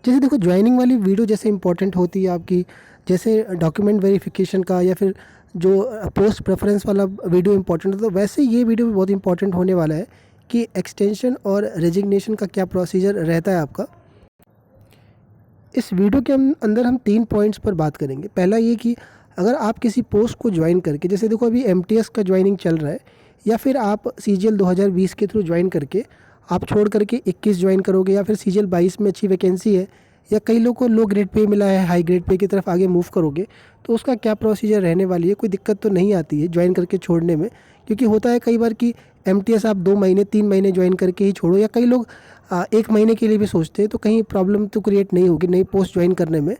जैसे देखो ज्वाइनिंग वाली वीडियो जैसे इंपॉर्टेंट होती है आपकी, जैसे डॉक्यूमेंट वेरिफिकेशन का या फिर जो पोस्ट प्रेफरेंस वाला वीडियो इंपॉर्टेंट है, तो वैसे ये वीडियो भी बहुत इंपॉर्टेंट होने वाला है कि एक्सटेंशन और रेजिग्नेशन का क्या प्रोसीजर रहता है आपका। इस वीडियो के अंदर हम 3 पॉइंट्स पर बात करेंगे। पहला ये कि अगर आप किसी पोस्ट को ज्वाइन करके, जैसे देखो अभी एमटीएस का ज्वाइनिंग चल रहा है, या फिर आप सीजीएल 2020 के थ्रू ज्वाइन करके आप छोड़ करके 21 ज्वाइन करोगे, या फिर सीजीएल 22 में अच्छी वैकेंसी है या कई लोगों को लो ग्रेड पे मिला है, हाई ग्रेड पे की तरफ आगे मूव करोगे, तो उसका क्या प्रोसीजर रहने वाली है। कोई दिक्कत तो नहीं आती है ज्वाइन करके छोड़ने में, क्योंकि होता है कई बार कि एमटीएस आप 2 महीने 3 महीने ज्वाइन करके ही छोड़ो, या कई लोग 1 महीने के लिए भी सोचते हैं, तो कहीं प्रॉब्लम तो क्रिएट नहीं होगी नई पोस्ट ज्वाइन करने में।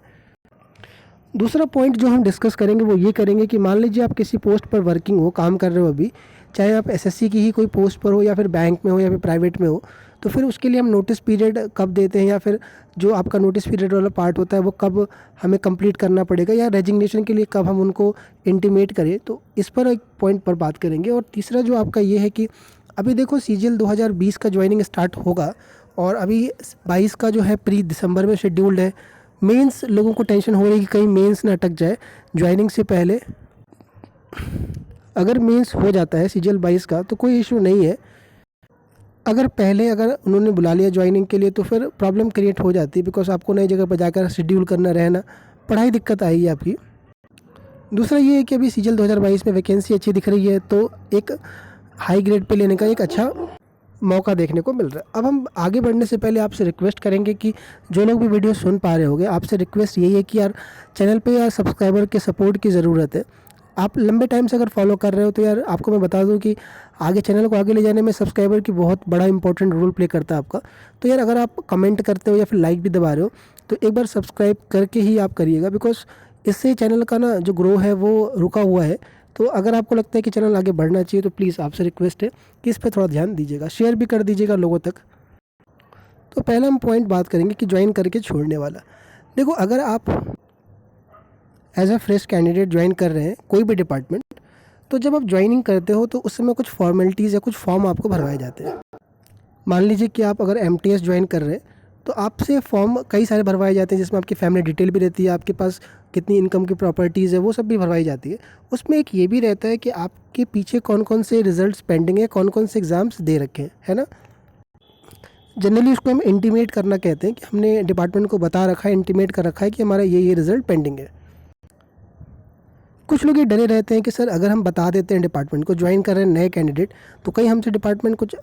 दूसरा पॉइंट जो हम डिस्कस करेंगे वो ये करेंगे कि मान लीजिए आप किसी पोस्ट पर वर्किंग हो, काम कर रहे हो अभी, चाहे आप एसएससी की ही कोई पोस्ट पर हो या फिर बैंक में हो या फिर प्राइवेट में हो, तो फिर उसके लिए हम नोटिस पीरियड कब देते हैं, या फिर जो आपका नोटिस पीरियड वाला पार्ट होता है वो कब हमें कंप्लीट करना पड़ेगा, या रेजिग्नेशन के लिए कब हम उनको इंटीमेट करें, तो इस पर एक पॉइंट पर बात करेंगे। और तीसरा जो आपका ये है कि अभी देखो सीजीएल 2020 का ज्वाइनिंग स्टार्ट होगा और अभी 22 का जो है प्री दिसंबर में शेड्यूल्ड है। मेंस लोगों को टेंशन हो रही है कि कहीं मेंस ना अटक जाए ज्वाइनिंग से पहले। अगर मेंस हो जाता है सीजीएल 22 का तो कोई इशू नहीं है, अगर उन्होंने बुला लिया ज्वाइनिंग के लिए तो फिर प्रॉब्लम क्रिएट हो जाती है, बिकॉज आपको नई जगह पर जाकर शेड्यूल करना रहना, पढ़ाई दिक्कत आएगी आपकी। दूसरा ये है कि अभी सीजीएल 2022 में वैकेंसी अच्छी दिख रही है, तो एक हाई ग्रेड पे लेने का एक अच्छा मौका देखने को मिल रहा है। अब हम आगे बढ़ने से पहले आपसे रिक्वेस्ट करेंगे कि जो लोग भी वीडियो सुन पा रहे होंगे, आपसे रिक्वेस्ट यही है कि यार चैनल पे यार सब्सक्राइबर के सपोर्ट की ज़रूरत है। आप लंबे टाइम से अगर फॉलो कर रहे हो तो यार आपको मैं बता दूं कि आगे चैनल को आगे ले जाने में सब्सक्राइबर की बहुत बड़ा इंपॉर्टेंट रोल प्ले करता है आपका। तो यार अगर आप कमेंट करते हो या फिर लाइक भी दबा रहे हो तो एक बार सब्सक्राइब करके ही आप करिएगा, बिकॉज इससे चैनल का ना जो ग्रो है वो रुका हुआ है। तो अगर आपको लगता है कि चैनल आगे बढ़ना चाहिए तो प्लीज़ आपसे रिक्वेस्ट है कि इस पर थोड़ा ध्यान दीजिएगा, शेयर भी कर दीजिएगा लोगों तक। तो पहला हम पॉइंट बात करेंगे कि ज्वाइन करके छोड़ने वाला। देखो अगर आप as a fresh candidate join कर रहे हैं कोई भी डिपार्टमेंट, तो जब आप ज्वाइनिंग करते हो तो उस समय कुछ फॉर्मेलिटीज़ या कुछ फॉर्म आपको भरवाए जाते हैं। मान लीजिए कि आप अगर एमटीएस ज्वाइन कर रहे हैं तो आपसे फॉर्म कई सारे भरवाए जाते हैं, जिसमें आपकी फैमिली डिटेल भी रहती है, आपके पास कितनी इनकम की प्रॉपर्टीज़ है वो सब भी भरवाई जाती है। उसमें एक ये भी रहता है कि आपके पीछे कौन कौन से रिजल्ट्स पेंडिंग है, कौन कौन से एग्ज़ाम्स दे रखे हैं, है ना। जनरली उसको हम इंटीमेट करना कहते हैं कि हमने डिपार्टमेंट को बता रखा है, इंटीमेट कर रखा है कि हमारा ये रिज़ल्ट पेंडिंग है। कुछ लोग ये डरे रहते हैं कि सर अगर हम बता देते हैं डिपार्टमेंट को, ज्वाइन कर रहे हैं नए कैंडिडेट, तो कहीं हमसे डिपार्टमेंट कुछ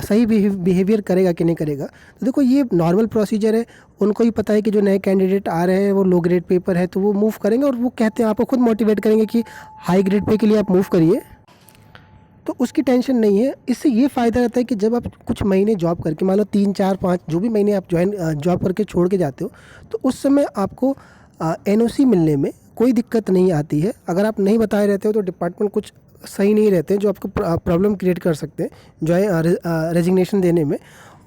सही बिहेवियर करेगा कि नहीं करेगा। तो देखो ये नॉर्मल प्रोसीजर है, उनको ही पता है कि जो नए कैंडिडेट आ रहे हैं वो लो ग्रेड पेपर है तो वो मूव करेंगे, और वो कहते हैं आपको खुद मोटिवेट करेंगे कि हाई ग्रेड पे के लिए आप मूव करिए, तो उसकी टेंशन नहीं है। इससे ये फ़ायदा रहता है कि जब आप कुछ महीने जॉब करके, मान लो 3 4 5 जो भी महीने आप जॉब करके छोड़ के जाते हो, तो उस समय आपको एनओसी मिलने में कोई दिक्कत नहीं आती है। अगर आप नहीं बताए रहते हो तो डिपार्टमेंट कुछ सही नहीं रहते हैं जो आपको प्रॉब्लम क्रिएट कर सकते हैं रेजिग्नेशन देने में।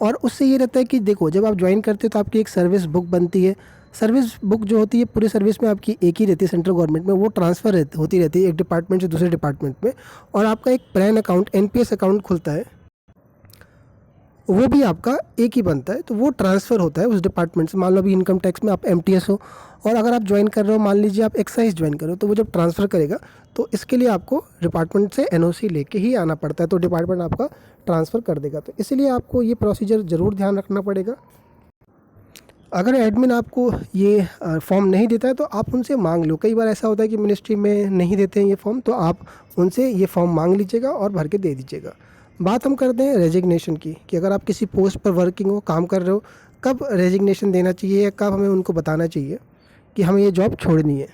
और उससे ये रहता है कि देखो जब आप ज्वाइन करते हो तो आपकी एक सर्विस बुक बनती है। सर्विस बुक जो होती है पूरी सर्विस में आपकी एक ही रहती है सेंट्रल गवर्नमेंट में, वो ट्रांसफ़र होती रहती है एक डिपार्टमेंट से दूसरे डिपार्टमेंट में, और आपका एक पैन अकाउंट एनपीएस अकाउंट खुलता है, वो भी आपका एक ही बनता है, तो वो ट्रांसफ़र होता है उस डिपार्टमेंट से। मान लो अभी इनकम टैक्स में आप एमटीएस हो और अगर आप ज्वाइन कर रहे हो, मान लीजिए आप एक्साइज ज्वाइन कर रहे हो, तो वो जब ट्रांसफ़र करेगा तो इसके लिए आपको डिपार्टमेंट से एनओसी लेके ही आना पड़ता है, तो डिपार्टमेंट आपका ट्रांसफ़र कर देगा। तो इसीलिए आपको ये प्रोसीजर ज़रूर ध्यान रखना पड़ेगा। अगर एडमिन आपको ये फॉर्म नहीं देता है तो आप उनसे मांग लो। कई बार ऐसा होता है कि मिनिस्ट्री में नहीं देते हैं ये फॉर्म, तो आप उनसे ये फॉर्म मांग लीजिएगा और भर के दे दीजिएगा। बात हम करते हैं रेजिग्नेशन की, कि अगर आप किसी पोस्ट पर वर्किंग हो, काम कर रहे हो, कब रेजिग्नेशन देना चाहिए या कब हमें उनको बताना चाहिए कि हमें ये जॉब छोड़नी है।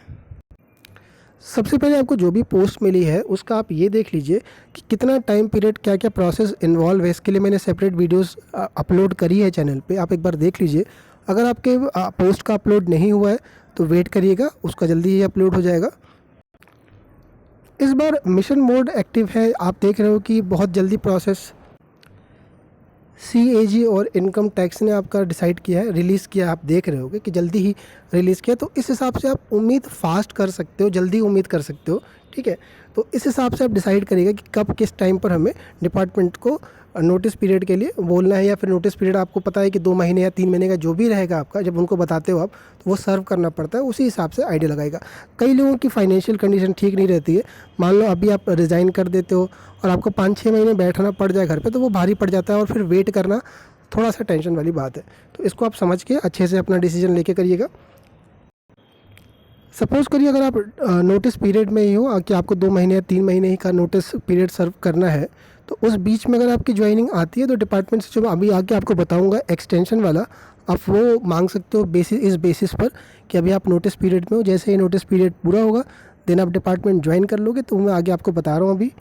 सबसे पहले आपको जो भी पोस्ट मिली है उसका आप ये देख लीजिए कि कितना टाइम पीरियड, क्या क्या प्रोसेस इन्वॉल्व है। इसके लिए मैंने सेपरेट वीडियोस अपलोड करी है चैनल पे, आप एक बार देख लीजिए। अगर आपके पोस्ट का अपलोड नहीं हुआ है तो वेट करिएगा, उसका जल्दी ही अपलोड हो जाएगा। इस बार मिशन मोड एक्टिव है, आप देख रहे हो कि बहुत जल्दी प्रोसेस सीएजी और इनकम टैक्स ने आपका डिसाइड किया है, रिलीज़ किया है। आप देख रहे होगे कि जल्दी ही रिलीज़ किया, तो इस हिसाब से आप उम्मीद फास्ट कर सकते हो, जल्दी उम्मीद कर सकते हो, ठीक है। तो इस हिसाब से आप डिसाइड करिएगा कि कब किस टाइम पर हमें डिपार्टमेंट को नोटिस पीरियड के लिए बोलना है, या फिर नोटिस पीरियड आपको पता है कि 2 महीने या 3 महीने का जो भी रहेगा आपका, जब उनको बताते हो आप तो वो सर्व करना पड़ता है, उसी हिसाब से आइडिया लगाएगा। कई लोगों की फाइनेंशियल कंडीशन ठीक नहीं रहती है, मान लो अभी आप रिज़ाइन कर देते हो और आपको 5-6 महीने बैठना पड़ जाए घर पे, तो वो भारी पड़ जाता है और फिर वेट करना थोड़ा सा टेंशन वाली बात है। तो इसको आप समझ के अच्छे से अपना डिसीजन लेके करिएगा। सपोज़ करिए अगर आप नोटिस पीरियड में ही हो कि आपको 2 महीने या 3 महीने ही का नोटिस पीरियड सर्व करना है, तो उस बीच में अगर आपकी ज्वाइनिंग आती है तो डिपार्टमेंट से जो अभी आके आपको बताऊंगा एक्सटेंशन वाला, आप वो मांग सकते हो इस बेसिस पर कि अभी आप नोटिस पीरियड में हो। जैसे ही नोटिस पीरियड पूरा होगा देन आप डिपार्टमेंट ज्वाइन कर लोगे। तो मैं आगे आपको बता रहा हूँ। अभी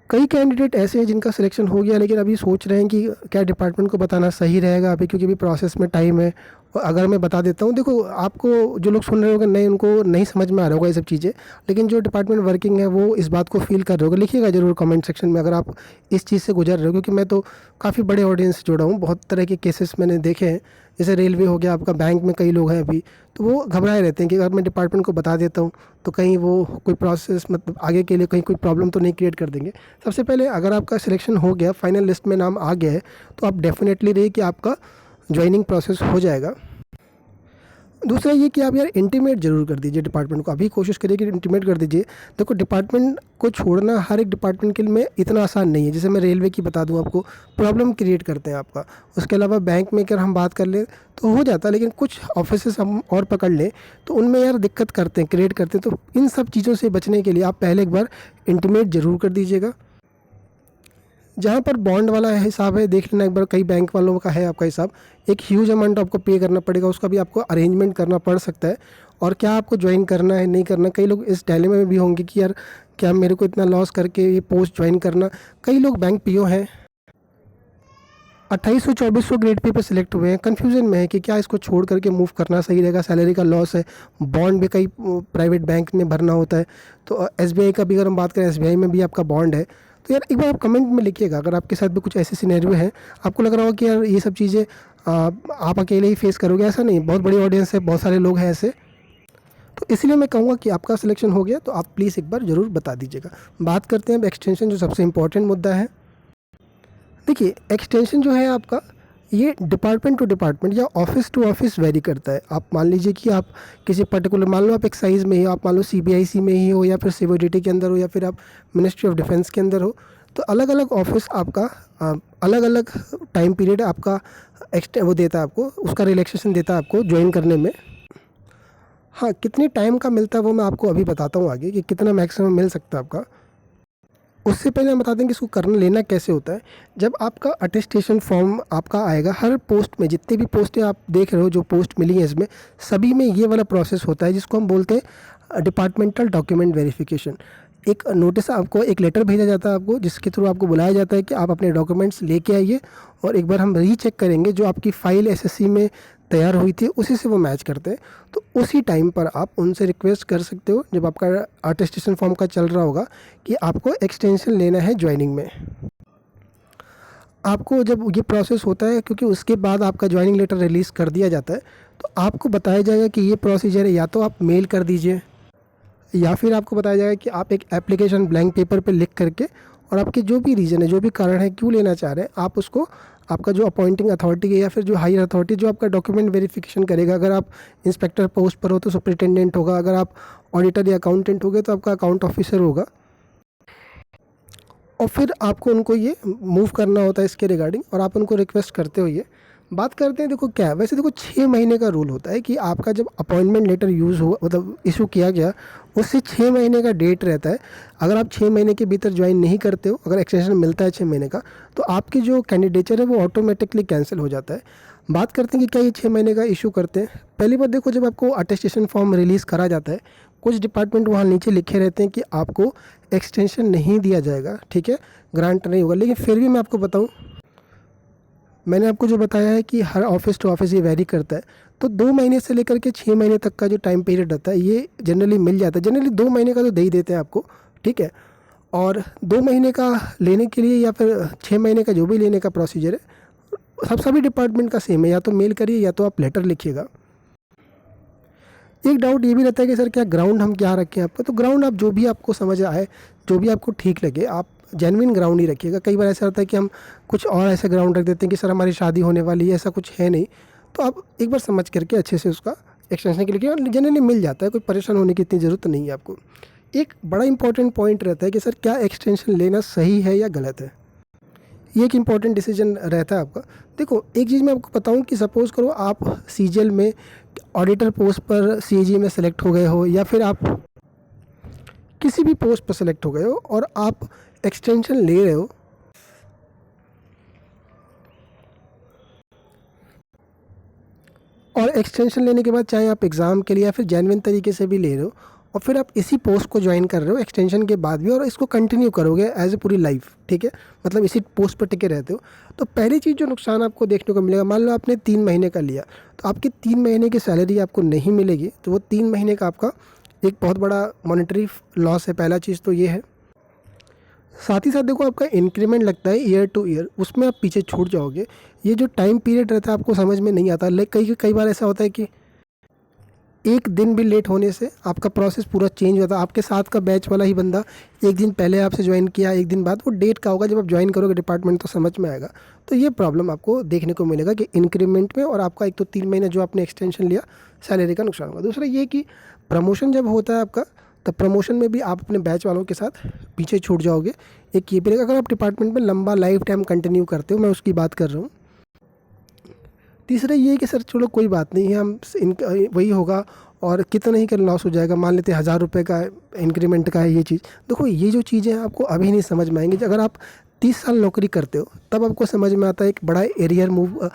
कई कैंडिडेट ऐसे हैं जिनका सिलेक्शन हो गया लेकिन अभी सोच रहे हैं कि क्या डिपार्टमेंट को बताना सही रहेगा अभी, क्योंकि अभी प्रोसेस में टाइम है। और अगर मैं बता देता हूँ, देखो आपको जो लोग सुन रहे होंगे नहीं, उनको नहीं समझ में आ रहा होगा ये सब चीज़ें, लेकिन जो डिपार्टमेंट वर्किंग है वो इस बात को फील कर रहे होगा। लिखिएगा ज़रूर कमेंट सेक्शन में अगर आप इस चीज़ से गुजर रहे हो, क्योंकि मैं तो काफ़ी बड़े ऑडियंस से जुड़ा हूँ, बहुत तरह के केसेस मैंने देखे हैं। जैसे रेलवे हो गया आपका, बैंक में कई लोग हैं अभी, तो वो घबराए रहते हैं कि अगर मैं डिपार्टमेंट को बता देता हूँ तो कहीं वो कोई प्रोसेस मतलब आगे के लिए कहीं कोई प्रॉब्लम तो नहीं क्रिएट कर देंगे। सबसे पहले अगर आपका सिलेक्शन हो गया, फाइनल लिस्ट में नाम आ गया है, तो आप डेफिनेटली रहिए कि आपका ज्वाइनिंग प्रोसेस हो जाएगा। दूसरा ये कि आप यार इंटीमेट ज़रूर कर दीजिए डिपार्टमेंट को, अभी कोशिश करिए कि इंटीमेट कर दीजिए। देखो डिपार्टमेंट को छोड़ना हर एक डिपार्टमेंट के लिए में इतना आसान नहीं है। जैसे मैं रेलवे की बता दूं आपको, प्रॉब्लम क्रिएट करते हैं आपका। उसके अलावा बैंक में अगर हम बात कर लें तो हो जाता है, लेकिन कुछ ऑफिसेस हम और पकड़ लें तो उनमें यार दिक्कत करते हैं, क्रिएट करते हैं। तो इन सब चीज़ों से बचने के लिए आप पहले एक बार इंटीमेट ज़रूर कर दीजिएगा। जहाँ पर बॉन्ड वाला हिसाब है देख लेना एक बार, कई बैंक वालों का है आपका हिसाब, एक ह्यूज अमाउंट आपको पे करना पड़ेगा, उसका भी आपको अरेंजमेंट करना पड़ सकता है। और क्या आपको ज्वाइन करना है नहीं करना, कई लोग इस डायलेमा में भी होंगे कि यार क्या मेरे को इतना लॉस करके ये पोस्ट ज्वाइन करना। कई लोग बैंक पीओ हैं, 2800-2400 ग्रेड पे सिलेक्ट हुए हैं, कन्फ्यूजन में है कि क्या इसको छोड़ करके मूव करना सही रहेगा, सैलरी का लॉस है, बॉन्ड भी कई प्राइवेट बैंक में भरना होता है। तो एसबीआई का भी अगर हम बात करें, एसबीआई में भी आपका बॉन्ड है। तो यार एक बार आप कमेंट में लिखिएगा अगर आपके साथ भी कुछ ऐसे सिनेरियो हैं, आपको लग रहा हो कि यार ये सब चीज़ें आप अकेले ही फेस करोगे, ऐसा नहीं, बहुत बड़ी ऑडियंस है, बहुत सारे लोग हैं ऐसे। तो इसलिए मैं कहूँगा कि आपका सिलेक्शन हो गया तो आप प्लीज़ एक बार ज़रूर बता दीजिएगा। बात करते हैं अब एक्सटेंशन, जो सबसे इम्पोर्टेंट मुद्दा है। देखिए एक्सटेंशन जो है आपका, ये डिपार्टमेंट टू डिपार्टमेंट या ऑफिस टू ऑफिस वेरी करता है। आप मान लीजिए कि आप किसी पर्टिकुलर, मान लो आप एक्साइज में ही हो, आप मान लो सीबीआईसी में ही हो, या फिर सीबीडीटी के अंदर हो, या फिर आप मिनिस्ट्री ऑफ डिफेंस के अंदर हो, तो अलग अलग ऑफिस आपका अलग अलग टाइम पीरियड आपका वो देता है आपको, उसका रिलैक्सेशन देता है आपको ज्वाइन करने में। हाँ, कितने टाइम का मिलता है वो मैं आपको अभी बताता हूँ आगे, कि कितना मैक्सिमम मिल सकता है आपका। उससे पहले हम बता दें कि इसको करना लेना कैसे होता है। जब आपका अटेस्टेशन फॉर्म आपका आएगा, हर पोस्ट में जितने भी पोस्टें आप देख रहे हो, जो पोस्ट मिली है इसमें सभी में ये वाला प्रोसेस होता है जिसको हम बोलते हैं डिपार्टमेंटल डॉक्यूमेंट वेरिफिकेशन। एक नोटिस आपको, एक लेटर भेजा जाता है आपको, जिसके थ्रू आपको बुलाया जाता है कि आप अपने डॉक्यूमेंट्स लेके आइए और एक बार हम रीचेक करेंगे, जो आपकी फ़ाइल एसएससी में तैयार हुई थी उसी से वो मैच करते हैं। तो उसी टाइम पर आप उनसे रिक्वेस्ट कर सकते हो, जब आपका अटेस्टेशन फॉर्म का चल रहा होगा, कि आपको एक्सटेंशन लेना है ज्वाइनिंग में। आपको जब ये प्रोसेस होता है, क्योंकि उसके बाद आपका ज्वाइनिंग लेटर रिलीज़ कर दिया जाता है, तो आपको बताया जाएगा कि ये प्रोसीजर है, या तो आप मेल कर दीजिए या फिर आपको बताया जाएगा कि आप एक एप्लीकेशन ब्लैंक पेपर पे लिख करके, और आपके जो भी रीज़न है, जो भी कारण है क्यों लेना चाह रहे हैं, आप उसको आपका जो अपॉइंटिंग अथॉरिटी है या फिर जो हायर अथॉरिटी जो आपका डॉक्यूमेंट वेरिफिकेशन करेगा, अगर आप इंस्पेक्टर पोस्ट पर हो तो सुपरिटेंडेंट होगा, अगर आप ऑडिटर या अकाउंटेंट हो गए तो आपका अकाउंट ऑफिसर होगा, और फिर आपको उनको ये मूव करना होता है इसके रिगार्डिंग, और आप उनको रिक्वेस्ट करते हो। ये बात करते हैं, देखो क्या है, वैसे देखो 6 महीने का रूल होता है कि आपका जब अपॉइंटमेंट लेटर यूज़ हुआ, मतलब इशू किया गया, उससे 6 महीने का डेट रहता है। अगर आप 6 महीने के भीतर ज्वाइन नहीं करते हो, अगर एक्सटेंशन मिलता है 6 महीने का, तो आपकी जो कैंडिडेचर है वो ऑटोमेटिकली कैंसिल हो जाता है। बात करते हैं कि क्या ये 6 महीने का इशू करते हैं। पहली बात देखो, जब आपको अटेस्टेशन फॉर्म रिलीज़ करा जाता है, कुछ डिपार्टमेंट वहाँ नीचे लिखे रहते हैं कि आपको एक्सटेंशन नहीं दिया जाएगा, ठीक है, ग्रांट नहीं होगा। लेकिन फिर भी मैं आपको बताऊँ, मैंने आपको जो बताया है कि हर ऑफिस टू ऑफिस ये वेरी करता है, तो 2 महीने से लेकर के 6 महीने तक का जो टाइम पीरियड रहता है ये जनरली मिल जाता है। जनरली 2 महीने का तो दे ही देते हैं आपको, ठीक है। और 2 महीने का लेने के लिए या फिर 6 महीने का जो भी लेने का प्रोसीजर है, सभी डिपार्टमेंट का सेम है, या तो मेल करिए या तो आप लेटर लिखिएगा। एक डाउट ये भी रहता है कि सर क्या ग्राउंड हम क्या रखें आपका, तो ग्राउंड आप जो भी आपको समझ आए, जो भी आपको ठीक लगे, आप जेन्युइन ग्राउंड ही रखिएगा। कई बार ऐसा होता है कि हम कुछ और ऐसा ग्राउंड रख देते हैं कि सर हमारी शादी होने वाली है, ऐसा कुछ है नहीं। तो आप एक बार समझ करके अच्छे से उसका एक्सटेंशन के लिए जनरली मिल जाता है, कोई परेशान होने की इतनी ज़रूरत नहीं है आपको। एक बड़ा इंपॉर्टेंट पॉइंट रहता है कि सर क्या एक्सटेंशन लेना सही है या गलत है, ये एक इम्पॉर्टेंट डिसीजन रहता है आपका। देखो एक चीज़ मैं आपको बताऊं कि सपोज़ करो आप सीजीएल में ऑडिटर पोस्ट पर सीएजी में सेलेक्ट हो गए हो, या फिर आप किसी भी पोस्ट पर सेलेक्ट हो गए हो और आप एक्सटेंशन ले रहे हो, और एक्सटेंशन लेने के बाद चाहे आप एग्ज़ाम के लिए या फिर जेन्युइन तरीके से भी ले रहे हो, और फिर आप इसी पोस्ट को ज्वाइन कर रहे हो एक्सटेंशन के बाद भी, और इसको कंटिन्यू करोगे एज ए पूरी लाइफ, ठीक है, मतलब इसी पोस्ट पर टिके रहते हो, तो पहली चीज़ जो नुकसान आपको देखने को मिलेगा, मान लो आपने 3 महीने का लिया तो आपकी 3 महीने की सैलरी आपको नहीं मिलेगी, तो वो 3 महीने का आपका एक बहुत बड़ा मॉनेटरी लॉस है। पहला चीज़ तो ये है। साथ ही साथ देखो आपका इंक्रीमेंट लगता है ईयर टू ईयर, उसमें आप पीछे छूट जाओगे। ये जो टाइम पीरियड रहता है आपको समझ में नहीं आता, लेकिन कई बार ऐसा होता है कि एक दिन भी लेट होने से आपका प्रोसेस पूरा चेंज होता है। आपके साथ का बैच वाला ही बंदा एक दिन पहले आपसे ज्वाइन किया, एक दिन बाद, वो डेट का होगा जब आप ज्वाइन करोगे डिपार्टमेंट तो समझ में आएगा। तो ये प्रॉब्लम आपको देखने को मिलेगा कि इंक्रीमेंट में, और आपका एक तो 3 महीने जो आपने एक्सटेंशन लिया सैलरी का नुकसान होगा। दूसरा ये कि प्रमोशन जब होता है आपका, तब प्रमोशन में भी आप अपने बैच वालों के साथ पीछे छूट जाओगे। एक ये भी रहेगा, अगर आप डिपार्टमेंट में लंबा लाइफ टाइम कंटिन्यू करते हो, मैं उसकी बात कर रहा हूँ। तीसरा ये है कि सर चलो कोई बात नहीं है, हम इनका वही होगा और कितना ही का लॉस हो जाएगा, मान लेते हैं 1000 रुपये का इंक्रीमेंट का है ये चीज़। देखो ये जो चीज़ें हैं आपको अभी नहीं समझ में आएंगी, अगर आप 30 साल नौकरी करते हो तब आपको समझ में आता है एक बड़ा एरियर मूव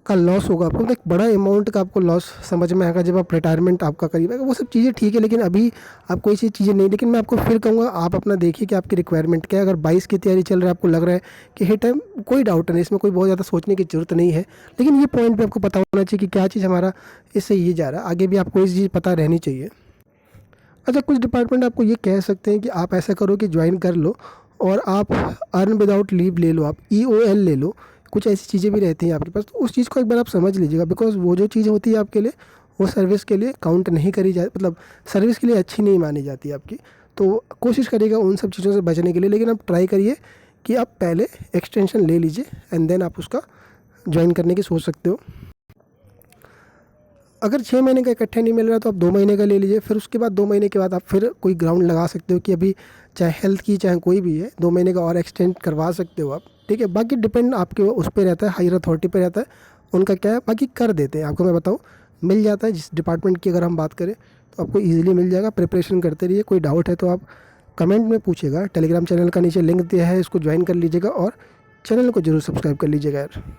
का लॉस होगा आपको, तो एक बड़ा अमाउंट का आपको लॉस समझ में आएगा जब आप रिटायरमेंट आपका करीब आएगा। वो सब चीज़ें ठीक है, लेकिन अभी आप कोई सी चीज़ें नहीं। लेकिन मैं आपको फिर कहूँगा आप अपना देखिए कि आपकी रिक्वायरमेंट क्या है। अगर 22 की तैयारी चल रहा है, आपको लग रहा है कि हिट है, कोई डाउट नहीं, इसमें कोई बहुत ज़्यादा सोचने की ज़रूरत नहीं है। लेकिन ये पॉइंट भी आपको पता होना चाहिए कि क्या चीज़ हमारा इससे ये जा रहा है, आगे भी आपको इस चीज़ पता रहनी चाहिए। अच्छा, कुछ डिपार्टमेंट आपको ये कह सकते हैं कि आप ऐसा करो कि ज्वाइन कर लो और आप अर्न विदाउट लीव ले लो, आप EOL ले लो, कुछ ऐसी चीज़ें भी रहती हैं आपके पास। तो उस चीज़ को एक बार आप समझ लीजिएगा, बिकॉज वो जो चीज़ होती है आपके लिए वो सर्विस के लिए काउंट नहीं करी जाती, मतलब सर्विस के लिए अच्छी नहीं मानी जाती आपकी। तो कोशिश करिएगा उन सब चीज़ों से बचने के लिए, लेकिन आप ट्राई करिए कि आप पहले एक्सटेंशन ले लीजिए एंड देन आप उसका ज्वाइन करने की सोच सकते हो। अगर 6 महीने का इकट्ठे नहीं मिल रहा तो आप 2 महीने का ले लीजिए, फिर उसके बाद 2 महीने के बाद आप फिर कोई ग्राउंड लगा सकते हो कि अभी चाहे हेल्थ की चाहे कोई भी है, 2 महीने का और एक्सटेंड करवा सकते हो आप, ठीक है। बाकी डिपेंड आपके उस पर रहता है, हायर अथॉरिटी पे रहता है, उनका क्या है, बाकी कर देते हैं आपको। मैं बताऊँ मिल जाता है, जिस डिपार्टमेंट की अगर हम बात करें तो आपको ईजिली मिल जाएगा। प्रिपरेशन करते रहिए, कोई डाउट है तो आप कमेंट में पूछिएगा। टेलीग्राम चैनल का नीचे लिंक दिया है, इसको ज्वाइन कर लीजिएगा और चैनल को जरूर सब्सक्राइब कर लीजिएगा यार।